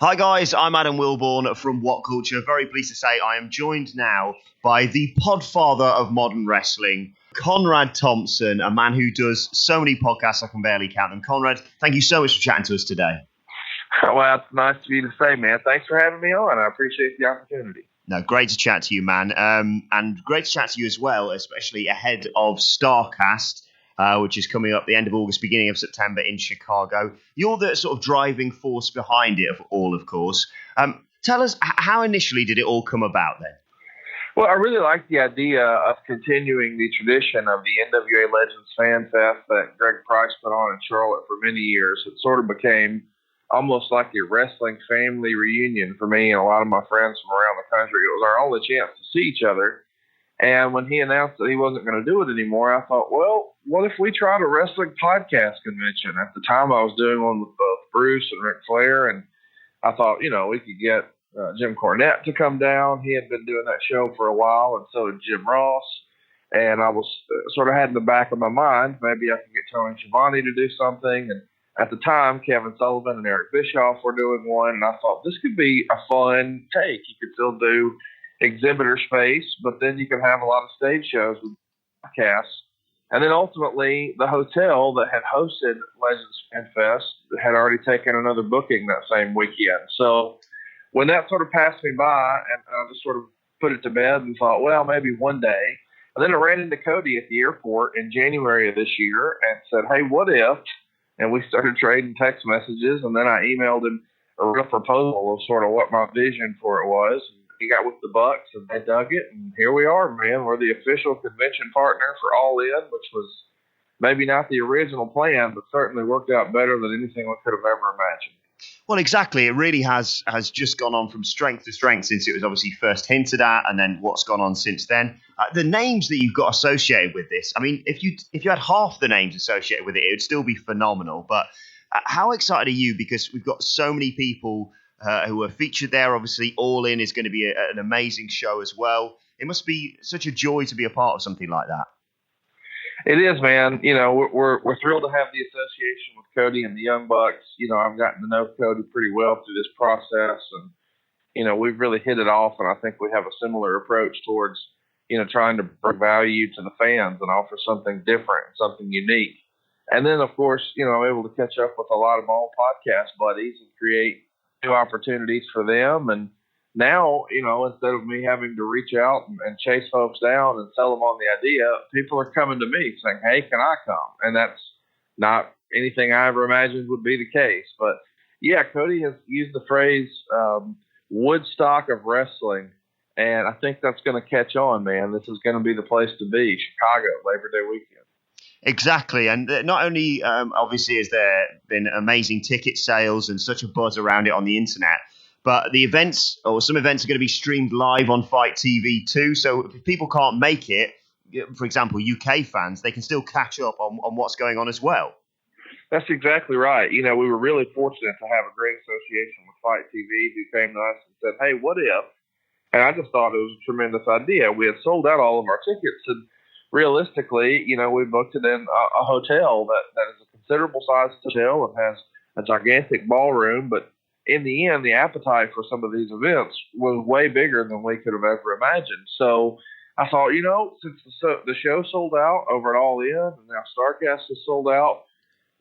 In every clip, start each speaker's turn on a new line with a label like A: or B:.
A: Hi guys, I'm Adam Wilborn from WhatCulture. Very pleased to say I am joined now by the podfather of modern wrestling, Conrad Thompson, a man who does so many podcasts I can barely count them. Conrad, thank you so much for chatting to us today.
B: Well, it's nice to be to say, man. Thanks for having me on. I appreciate the opportunity.
A: No, great to chat to you, man. And great to chat to you as well, especially ahead of Starrcast, which is coming up the end of August, beginning of September in Chicago. You're the sort of driving force behind it all, of course. Tell us, how initially did it all come about then?
B: Well, I really like the idea of continuing the tradition of the NWA Legends Fan Fest that Greg Price put on in Charlotte for many years. It sort of became almost like a wrestling family reunion for me and a lot of my friends from around the country. It was our only chance to see each other. And when he announced that he wasn't going to do it anymore, I thought, well, what if we tried a wrestling podcast convention? At the time, I was doing one with both Bruce and Ric Flair, and I thought, we could get Jim Cornette to come down. He had been doing that show for a while, and so did Jim Ross. And I was sort of had in the back of my mind, maybe I could get Tony Schiavone to do something. And at the time, Kevin Sullivan and Eric Bischoff were doing one, and I thought this could be a fun take. You could still do exhibitor space, but then you can have a lot of stage shows with podcasts. And then ultimately, the hotel that had hosted Legends Fan Fest had already taken another booking that same weekend. So when that sort of passed me by, and I just sort of put it to bed and thought, well, maybe one day. And then I ran into Cody at the airport in January of this year and said, hey, what if? And we started trading text messages, and then I emailed him a real proposal of sort of what my vision for it was. He got with the Bucks, and they dug it, and here we are, man. We're the official convention partner for All In, which was maybe not the original plan, but certainly worked out better than anything we could have ever imagined.
A: Well, exactly. It really has just gone on from strength to strength since it was obviously first hinted at, and then what's gone on since then. The names that you've got associated with this, I mean, if you had half the names associated with it, it would still be phenomenal. But how excited are you? Because we've got so many people who are featured there. Obviously, All In is going to be an amazing show as well. It must be such a joy to be a part of something like that.
B: It is, man. We're thrilled to have the association with Cody and the Young Bucks. I've gotten to know Cody pretty well through this process, and we've really hit it off. And I think we have a similar approach towards trying to bring value to the fans and offer something different, something unique. And then, of course, I'm able to catch up with a lot of my old podcast buddies and create new opportunities for them. And now, instead of me having to reach out and chase folks down and sell them on the idea, people are coming to me saying, hey, can I come? And that's not anything I ever imagined would be the case. But yeah, Cody has used the phrase Woodstock of wrestling. And I think that's going to catch on, man. This is going to be the place to be, Chicago, Labor Day weekend.
A: Exactly. And not only, obviously, has there been amazing ticket sales and such a buzz around it on the internet, but the events, or some events, are going to be streamed live on Fight TV too. So if people can't make it, for example, UK fans, they can still catch up on what's going on as well.
B: That's exactly right. We were really fortunate to have a great association with Fight TV who came to us and said, hey, what if? And I just thought it was a tremendous idea. We had sold out all of our tickets, and realistically, we booked it in a hotel that is a considerable size hotel and has a gigantic ballroom. But in the end, the appetite for some of these events was way bigger than we could have ever imagined. So I thought, since the show sold out over at All In, and now Starrcast is sold out,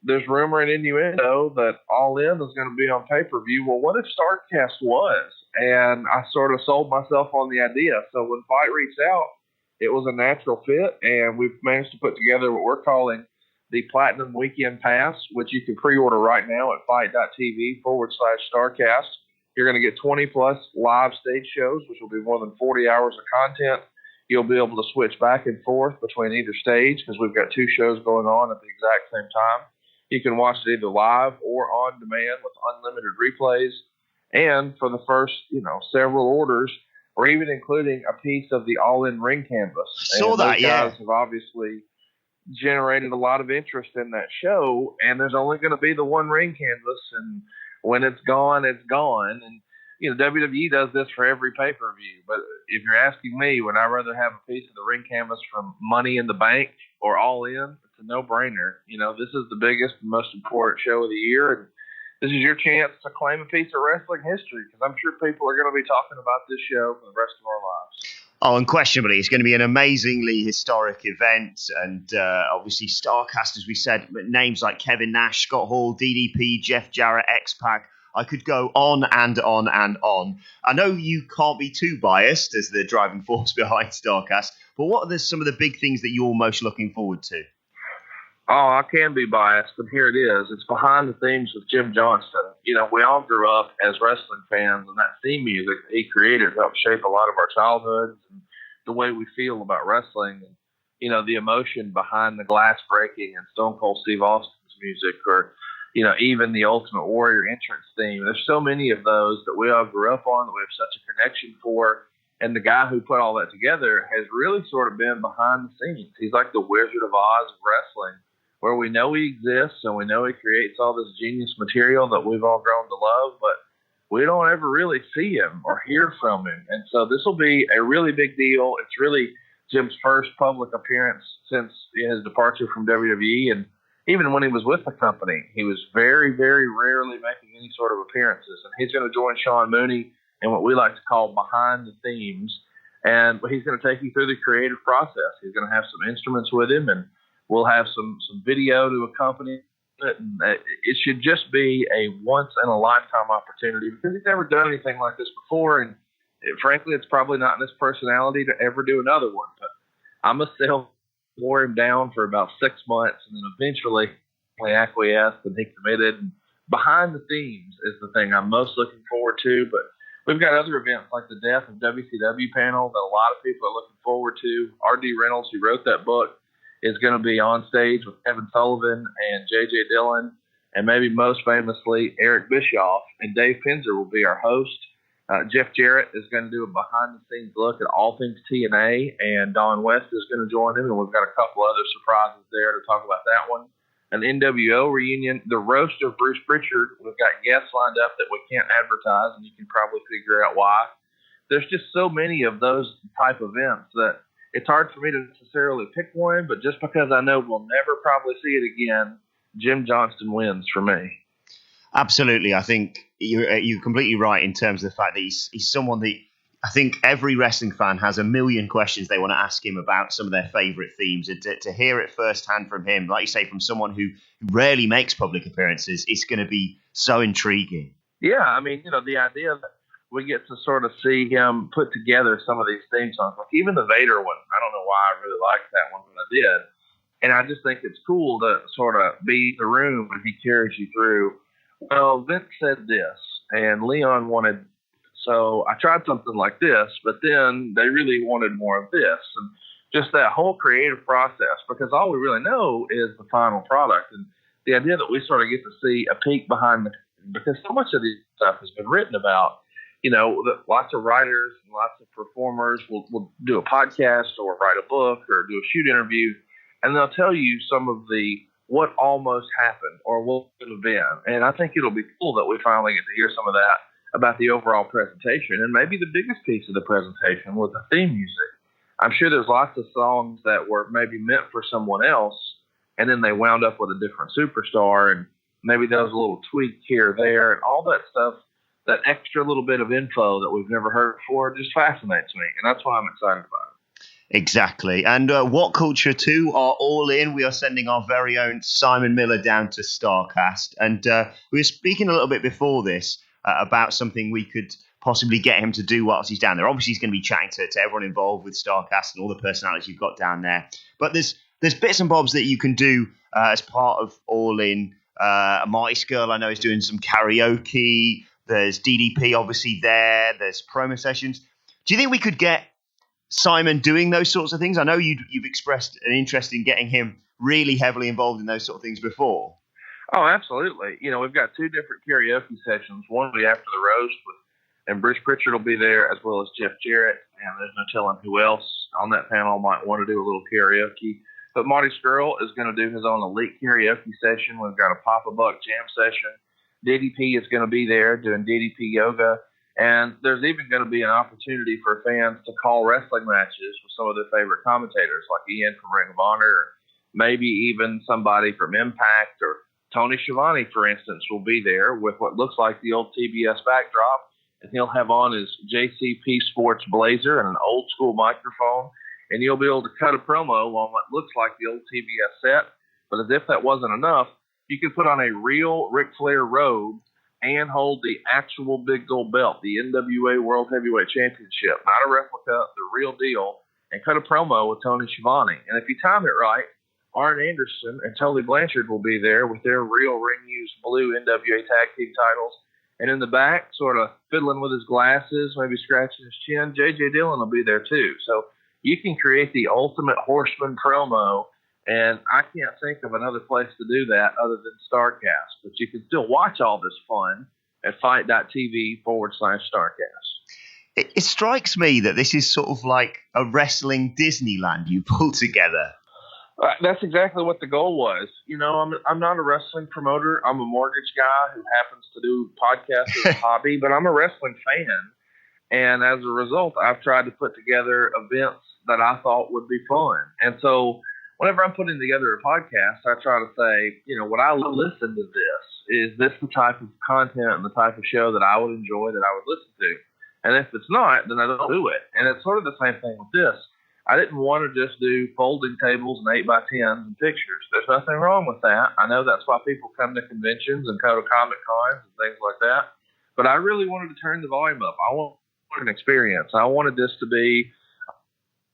B: there's rumor and innuendo that All In is going to be on pay-per-view. Well, what if Starrcast was? And I sort of sold myself on the idea. So when Fight reached out, it was a natural fit, and we've managed to put together what we're calling the Platinum Weekend Pass, which you can pre-order right now at fight.tv/Starrcast. You're going to get 20-plus live stage shows, which will be more than 40 hours of content. You'll be able to switch back and forth between either stage because we've got two shows going on at the exact same time. You can watch it either live or on demand with unlimited replays. And for the first, several orders, or even including a piece of the All-In ring canvas.
A: Saw that, yeah.
B: Guys have obviously generated a lot of interest in that show, and there's only going to be the one ring canvas, and when it's gone, it's gone. And WWE does this for every pay-per-view, but if you're asking me, would I rather have a piece of the ring canvas from Money in the Bank or All In? It's a no-brainer. This is the biggest and most important show of the year, and this is your chance to claim a piece of wrestling history, because I'm sure people are going to be talking about this show for the rest of our lives.
A: Oh, unquestionably, it's going to be an amazingly historic event. And obviously, Starrcast, as we said, names like Kevin Nash, Scott Hall, DDP, Jeff Jarrett, X-Pac. I could go on and on and on. I know you can't be too biased as the driving force behind Starrcast, but what are some of the big things that you're most looking forward to?
B: Oh, I can be biased, but here it is. It's Behind the Themes with Jim Johnston. You know, we all grew up as wrestling fans, and that theme music that he created helped shape a lot of our childhoods and the way we feel about wrestling. And, you know, the emotion behind the glass breaking and Stone Cold Steve Austin's music, or, you know, even the Ultimate Warrior entrance theme. There's so many of those that we all grew up on, that we have such a connection for. And the guy who put all that together has really sort of been behind the scenes. He's like the Wizard of Oz of wrestling, where we know he exists and we know he creates all this genius material that we've all grown to love, but we don't ever really see him or hear from him. And so this will be a really big deal. It's really Jim's first public appearance since his departure from WWE. And even when he was with the company, he was very, very rarely making any sort of appearances. And he's going to join Sean Mooney in what we like to call Behind the Themes. And he's going to take you through the creative process. He's going to have some instruments with him, and we'll have some video to accompany it. And it should just be a once-in-a-lifetime opportunity, because he's never done anything like this before. And frankly, it's probably not in his personality to ever do another one. But I'm going to wore him down for about 6 months, and then eventually he acquiesced and he committed. And Behind the Themes is the thing I'm most looking forward to. But we've got other events like the Death of WCW panel that a lot of people are looking forward to. R.D. Reynolds, who wrote that book, is going to be on stage with Kevin Sullivan and J.J. Dillon, and maybe most famously Eric Bischoff, and Dave Penzer will be our host. Jeff Jarrett is going to do a behind-the-scenes look at all things TNA, and Don West is going to join him, and we've got a couple other surprises there to talk about that one. An NWO reunion, the roast of Bruce Pritchard. We've got guests lined up that we can't advertise, and you can probably figure out why. There's just so many of those type events that it's hard for me to necessarily pick one, but just because I know we'll never probably see it again, Jim Johnston wins for me.
A: Absolutely. I think you're completely right in terms of the fact that he's someone that I think every wrestling fan has a million questions they want to ask him about some of their favorite themes. And to hear it firsthand from him, like you say, from someone who rarely makes public appearances, it's going to be so intriguing.
B: Yeah, I mean, you know, the idea that we get to sort of see him put together some of these theme songs, like even the Vader one. I don't know why I really liked that one, but I did. And I just think it's cool to sort of be in the room when he carries you through. Well, Vince said this, and Leon wanted, so I tried something like this, but then they really wanted more of this. And just that whole creative process, because all we really know is the final product. And the idea that we sort of get to see a peek behind the, because so much of this stuff has been written about. You know, lots of writers and lots of performers will do a podcast or write a book or do a shoot interview, and they'll tell you some of the what almost happened or what could have been. And I think it'll be cool that we finally get to hear some of that about the overall presentation. And maybe the biggest piece of the presentation was the theme music. I'm sure there's lots of songs that were maybe meant for someone else, and then they wound up with a different superstar, and maybe there was a little tweak here or there, and all that stuff. That extra little bit of info that we've never heard before just fascinates me, and that's why I'm excited about it.
A: Exactly. And WhatCulture 2 are all in. We are sending our very own Simon Miller down to Starrcast. And we were speaking a little bit before this about something we could possibly get him to do whilst he's down there. Obviously, he's going to be chatting to everyone involved with Starrcast and all the personalities you've got down there. But there's bits and bobs that you can do as part of All In. Marty Skrull, I know, is doing some karaoke. There's DDP obviously there. There's promo sessions. Do you think we could get Simon doing those sorts of things? I know you've expressed an interest in getting him really heavily involved in those sort of things before.
B: Oh, absolutely. You know, we've got two different karaoke sessions. One will be after the roast, and Bruce Pritchard will be there, as well as Jeff Jarrett. And there's no telling who else on that panel might want to do a little karaoke. But Marty Skrull is going to do his own elite karaoke session. We've got a Papa Buck jam session. DDP is going to be there doing DDP yoga. And there's even going to be an opportunity for fans to call wrestling matches with some of their favorite commentators, like Ian from Ring of Honor, or maybe even somebody from Impact, or Tony Schiavone, for instance, will be there with what looks like the old TBS backdrop, and he'll have on his JCP Sports blazer and an old school microphone, and you'll be able to cut a promo on what looks like the old TBS set. But as if that wasn't enough, you could put on a real Ric Flair robe and hold the actual big gold belt, the NWA World Heavyweight Championship, not a replica, the real deal, and cut a promo with Tony Schiavone. And if you time it right, Arn Anderson and Tully Blanchard will be there with their real ring-used blue NWA Tag Team titles. And in the back, sort of fiddling with his glasses, maybe scratching his chin, J.J. Dillon will be there too. So you can create the ultimate Horseman promo, and I can't think of another place to do that other than Starrcast. But you can still watch all this fun at fight.tv/Starrcast.
A: It strikes me that this is sort of like a wrestling Disneyland you pulled together.
B: That's exactly what the goal was. You know, I'm not a wrestling promoter. I'm a mortgage guy who happens to do podcasts as a hobby, but I'm a wrestling fan. And as a result, I've tried to put together events that I thought would be fun. And so whenever I'm putting together a podcast, I try to say, you know, would I listen to this? Is this the type of content and the type of show that I would enjoy, that I would listen to? And if it's not, then I don't do it. And it's sort of the same thing with this. I didn't want to just do folding tables and 8x10s and pictures. There's nothing wrong with that. I know that's why people come to conventions and go to Comic Cons and things like that. But I really wanted to turn the volume up. I wanted an experience. I wanted this to be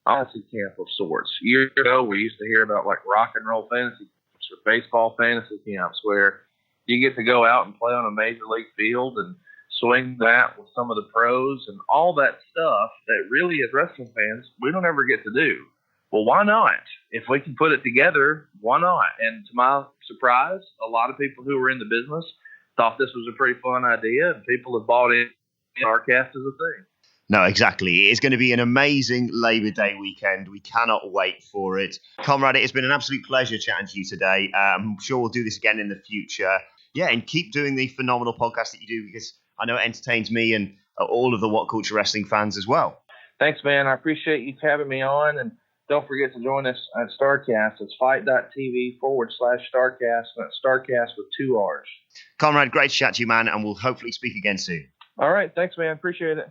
B: a fantasy camp of sorts. Years ago, we used to hear about like rock and roll fantasy camps or baseball fantasy camps where you get to go out and play on a major league field and swing that with some of the pros and all that stuff that really, as wrestling fans, we don't ever get to do. Well, why not? If we can put it together, why not? And to my surprise, a lot of people who were in the business thought this was a pretty fun idea, and people have bought in Starrcast as a thing.
A: No, exactly. It is going to be an amazing Labor Day weekend. We cannot wait for it. Conrad, it has been an absolute pleasure chatting to you today. I'm sure we'll do this again in the future. Yeah, and keep doing the phenomenal podcast that you do, because I know it entertains me and all of the WhatCulture wrestling fans as well.
B: Thanks, man. I appreciate you having me on. And don't forget to join us at Starrcast. It's fight.tv/Starrcast. And that's Starrcast with 2 R's.
A: Conrad, great to chat to you, man. And we'll hopefully speak again soon.
B: All right. Thanks, man. Appreciate it.